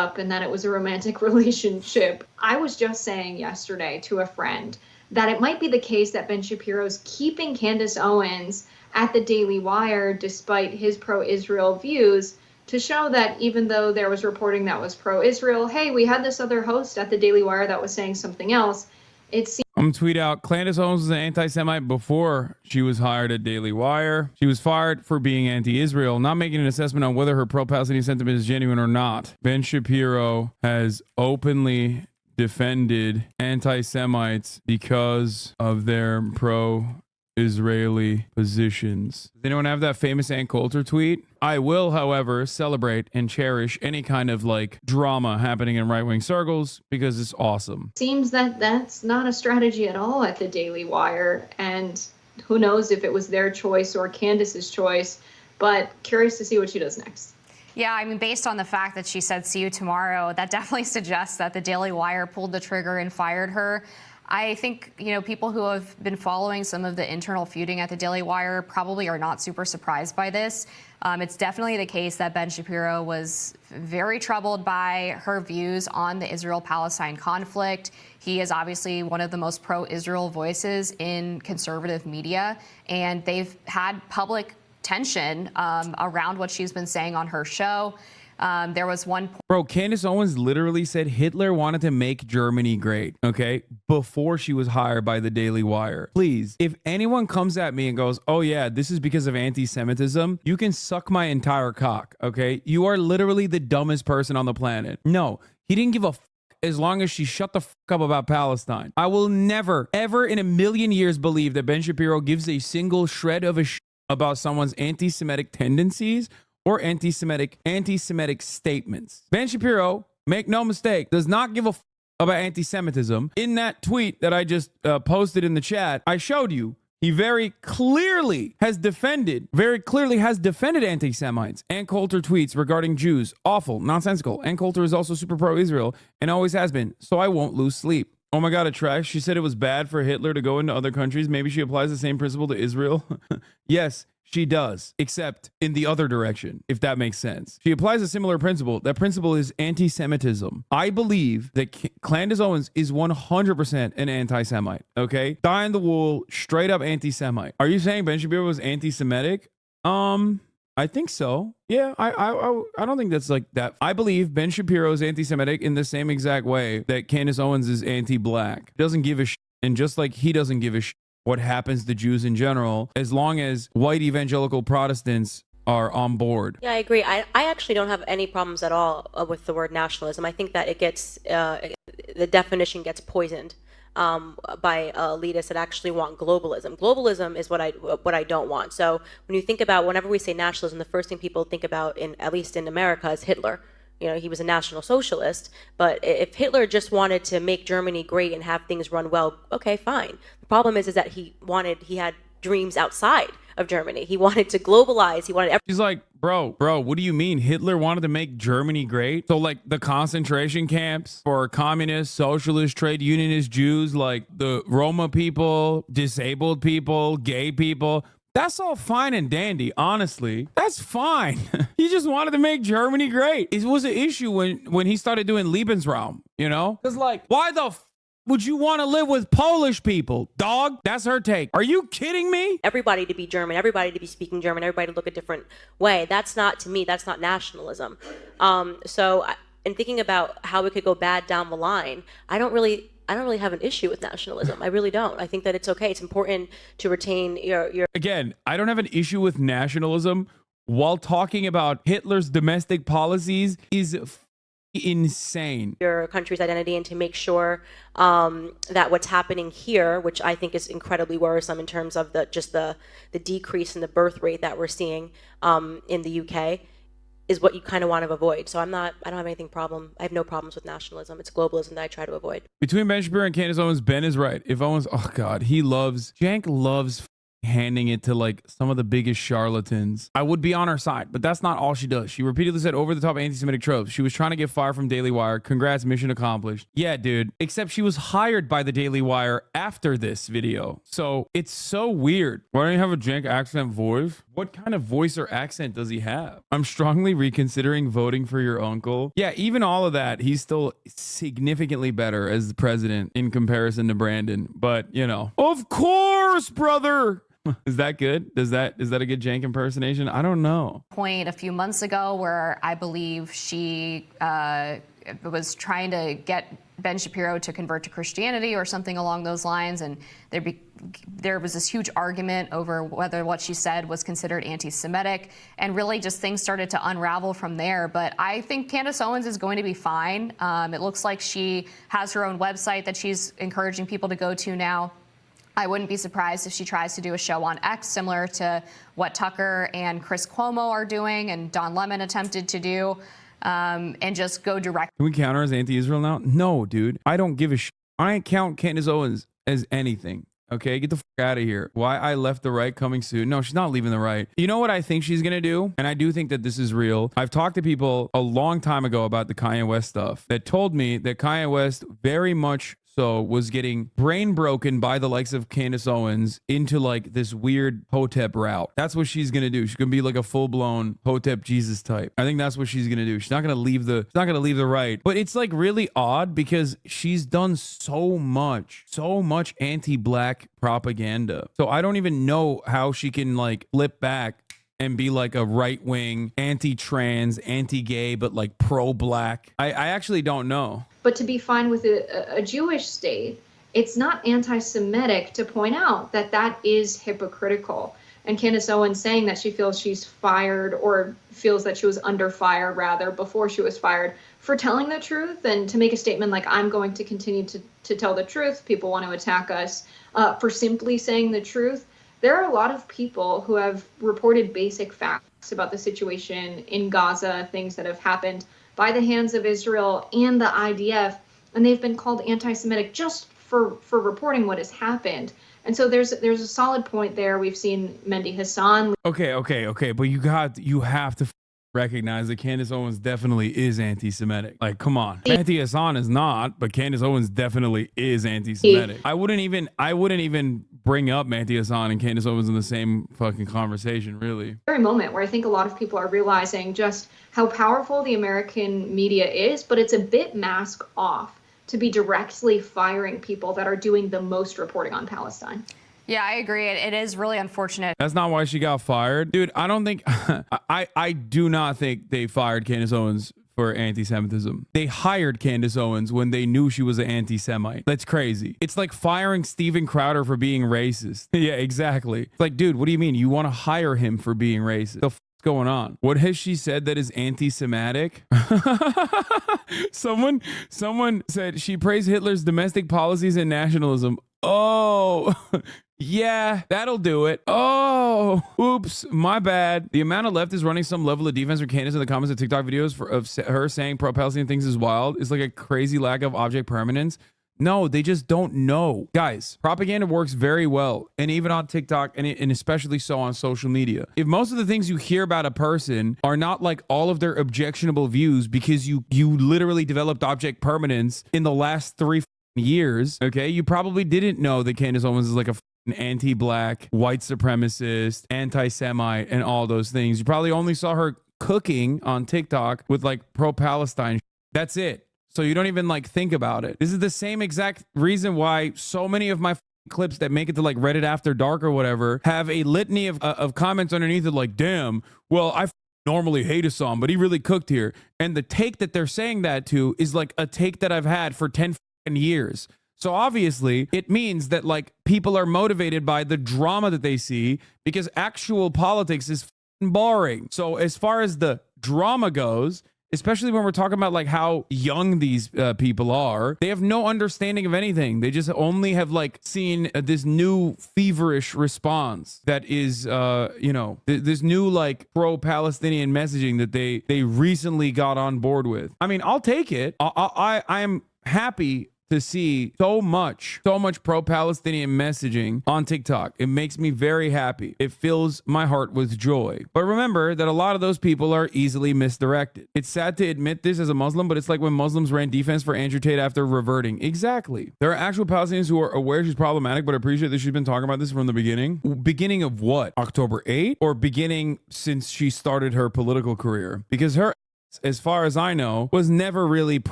up and that it was a romantic relationship. I was just saying yesterday to a friend that it might be the case that Ben Shapiro's keeping Candace Owens at the Daily Wire despite his pro-Israel views to show that even though there was reporting that was pro-Israel, hey, we had this other host at the Daily Wire that was saying something else. It seems I'm gonna tweet out, Candace Owens was an anti-Semite before she was hired at Daily Wire. She was fired for being anti-Israel, not making an assessment on whether her pro-Palestinian sentiment is genuine or not. Ben Shapiro has openly defended anti-Semites because of their pro-Israeli positions. Does anyone have that famous Ann Coulter tweet? I will, however, celebrate and cherish any kind of like drama happening in right-wing circles because it's awesome. Seems that that's not a strategy at all at the Daily Wire, and who knows if it was their choice or Candace's choice, but curious to see what she does next. Yeah, I mean, based on the fact that she said, see you tomorrow, that definitely suggests that the Daily Wire pulled the trigger and fired her. I think, you know, people who have been following some of the internal feuding at the Daily Wire probably are not super surprised by this. It's definitely the case that Ben Shapiro was very troubled by her views on the Israel-Palestine conflict. He is obviously one of the most pro-Israel voices in conservative media, and they've had public tension around what she's been saying on her show. There was one Bro, Candace Owens literally said Hitler wanted to make Germany great, okay, before she was hired by the Daily Wire. Please, if anyone comes at me and goes, oh yeah, this is because of anti-Semitism, you can suck my entire cock, okay? You are literally the dumbest person on the planet. No, he didn't give a as long as she shut the up about Palestine. I will never, ever in a million years believe that Ben Shapiro gives a single shred of a about someone's anti-Semitic tendencies or anti-Semitic statements. Ben Shapiro, make no mistake, does not give a about anti-Semitism. In that tweet that I just posted in the chat, I showed you, he very clearly has defended anti-Semites. Ann Coulter tweets regarding Jews, awful, nonsensical. Ann Coulter is also super pro-Israel and always has been, so I won't lose sleep. Oh my God, a trash. She said it was bad for Hitler to go into other countries. Maybe she applies the same principle to Israel. Yes, she does, except in the other direction, if that makes sense. She applies a similar principle. That principle is anti-Semitism. I believe that Candace Owens is 100% an anti-Semite, okay? Die in the wool, straight up anti-Semite. Are you saying Ben Shapiro was anti-Semitic? I think so. Yeah, I don't think that's like that. I believe Ben Shapiro is anti-Semitic in the same exact way that Candace Owens is anti-black. Doesn't give a shit. And just like he doesn't give a shit what happens to Jews in general, as long as white evangelical Protestants are on board. Yeah, I agree. I actually don't have any problems at all with the word nationalism. I think that it gets, the definition gets poisoned by elitists that actually want globalism. Globalism is what I don't want. So when you think about, whenever we say nationalism, the first thing people think about, at least in America, is Hitler. You know, he was a National Socialist, but if Hitler just wanted to make Germany great and have things run well, okay, fine. The problem is that he had dreams outside of Germany. He wanted to globalize. He wanted. He's like, bro, what do you mean? Hitler wanted to make Germany great? So like the concentration camps for communist, socialist, trade unionist Jews, like the Roma people, disabled people, gay people. That's all fine and dandy, honestly. That's fine. He just wanted to make Germany great. It was an issue when he started doing Lebensraum, you know? Because, like, why the would you want to live with Polish people, dog? That's her take. Are you kidding me? Everybody to be German, everybody to be speaking German, everybody to look a different way. That's not, to me, that's not nationalism. So in thinking about how it could go bad down the line, I don't really have an issue with nationalism. I really don't. I think that it's okay. It's important to retain your... Again, I don't have an issue with nationalism while talking about Hitler's domestic policies is insane. Your country's identity, and to make sure that what's happening here, which I think is incredibly worrisome in terms of the decrease in the birth rate that we're seeing in the UK, is what you kind of want to avoid. So I don't have I have no problems with nationalism. It's globalism that I try to avoid. Between Ben Shapiro and Candace Owens, Ben is right. If Owens, oh God, Jank loves handing it to like some of the biggest charlatans, I would be on her side. But that's not all she does. She repeatedly said over the top anti-Semitic tropes. She was trying to get fired from Daily Wire. Congrats, mission accomplished. Yeah, dude. Except she was hired by the Daily Wire after this video. So it's so weird. Why don't you have a jank accent voice? What kind of voice or accent does he have? I'm strongly reconsidering voting for your uncle. Yeah, even all of that, he's still significantly better as the president in comparison to Brandon. But, you know, of course, brother. Is that good? Is that a good jank impersonation? I don't know. Point a few months ago where I believe she was trying to get Ben Shapiro to convert to Christianity or something along those lines, and there was this huge argument over whether what she said was considered anti-Semitic, and really just things started to unravel from there. But I think Candace Owens is going to be fine. It looks like she has her own website that she's encouraging people to go to now. I wouldn't be surprised if she tries to do a show on X similar to what Tucker and Chris Cuomo are doing and Don Lemon attempted to do, and just go direct. Can we count her as anti-Israel now? No, dude. I don't give a shit. I ain't count Candace Owens as anything. Okay, get the fuck out of here. Why I left the right coming soon? No, she's not leaving the right. You know what I think she's gonna do? And I do think that this is real. I've talked to people a long time ago about the Kanye West stuff that told me that Kanye West very much so was getting brain broken by the likes of Candace Owens into like this weird Hotep route. That's what she's gonna do. She's gonna be like a full-blown Hotep Jesus type. I think that's what she's gonna do. She's not gonna leave the right. But it's like really odd because she's done so much anti-black propaganda. So I don't even know how she can like flip back and be like a right-wing, anti-trans, anti-gay, but like pro-black. I actually don't know. But to be fine with a Jewish state, it's not anti-Semitic to point out that that is hypocritical. And Candace Owens saying that she feels she's fired, or feels that she was under fire rather before she was fired for telling the truth, and to make a statement like, I'm going to continue to tell the truth. People want to attack us for simply saying the truth. There are a lot of people who have reported basic facts about the situation in Gaza, things that have happened by the hands of Israel and the IDF, and they've been called anti-Semitic just for reporting what has happened. And so there's a solid point there. We've seen Mehdi Hassan. Okay, but you have to recognize that Candace Owens definitely is anti-Semitic. Like, come on. Mehdi Hassan is not, but Candace Owens definitely is anti-Semitic. I wouldn't even bring up Mehdi Hassan and Candace Owens in the same fucking conversation, really. Very moment where I think a lot of people are realizing just how powerful the American media is, but it's a bit mask off to be directly firing people that are doing the most reporting on Palestine. Yeah, I agree. It is really unfortunate. That's not why she got fired. Dude, I don't think... I do not think they fired Candace Owens for anti-Semitism. They hired Candace Owens when they knew she was an anti-Semite. That's crazy. It's like firing Steven Crowder for being racist. Yeah, exactly. It's like, dude, what do you mean? You want to hire him for being racist? The f*** going on? What has she said that is anti-Semitic? Someone said she praised Hitler's domestic policies and nationalism. Oh... Yeah, that'll do it. Oh, oops, my bad. The amount of left is running some level of defense for Candace in the comments of TikTok videos of her saying pro-Palestinian things is wild. It's like a crazy lack of object permanence. No, they just don't know. Guys, propaganda works very well, and even on TikTok, and especially so on social media. If most of the things you hear about a person are not like all of their objectionable views because you literally developed object permanence in the last 3 years, okay, you probably didn't know that Candace Owens is like a anti-black, white supremacist, anti-Semite, and all those things. You probably only saw her cooking on TikTok with like pro-Palestine. That's it. So you don't even like think about it. This is the same exact reason why so many of my clips that make it to like Reddit After Dark or whatever have a litany of comments underneath it like, damn, well, I normally hate a song, but he really cooked here. And the take that they're saying that to is like a take that I've had for 10 years. So obviously it means that like people are motivated by the drama that they see because actual politics is boring. So as far as the drama goes, especially when we're talking about like how young these people are, they have no understanding of anything. They just only have like seen this new feverish response that is, this new like pro-Palestinian messaging that they recently got on board with. I mean, I'll take it. I am happy to see so much pro-Palestinian messaging on TikTok. It makes me very happy. It fills my heart with joy. But remember that a lot of those people are easily misdirected. It's sad to admit this as a Muslim, but it's like when Muslims ran defense for Andrew Tate after reverting. Exactly. There are actual Palestinians who are aware she's problematic, but appreciate that she's been talking about this from the beginning. Beginning of what? October 8th? Or beginning since she started her political career? Because her, as far as I know, was never really pro